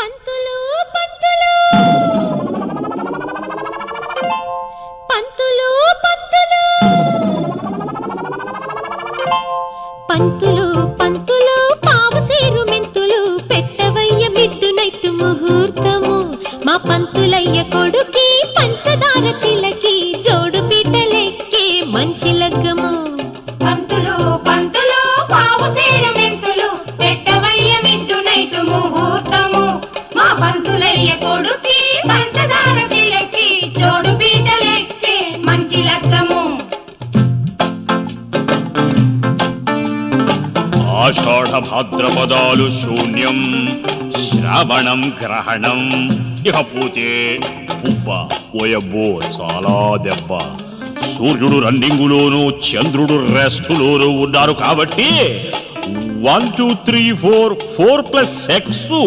పంతులు పంతులు పంతులు పంతులు పంతులు పంతులు పావుసేరు మెంతులు పెట్టవయ్య mid night ముహూర్తము మా పంతులయ్య కొడుకి పంచదార చిలకి జోడు పీటలెక్కే మంచి లగ్గము పంతులు పంతులు పావుసేరు మెంతులు పెట్టవయ్య మిడ్డు నైట్ ముహూర్తము మా పంతులయ్య కొడుకి పంచదార చిలకి జోడు పీటలెక్కే మంచి లగ్గము ఆషాఢ భాద్రపదాలు శూన్యం శ్రావణం గ్రహణం ఇకపోతే ఉబ్బ ఓయబ్బో చాలా దెబ్బ సూర్యుడు రన్నింగులోను చంద్రుడు రెస్టులోను ఉన్నారు కాబట్టి 1 2 3 4 4 + 6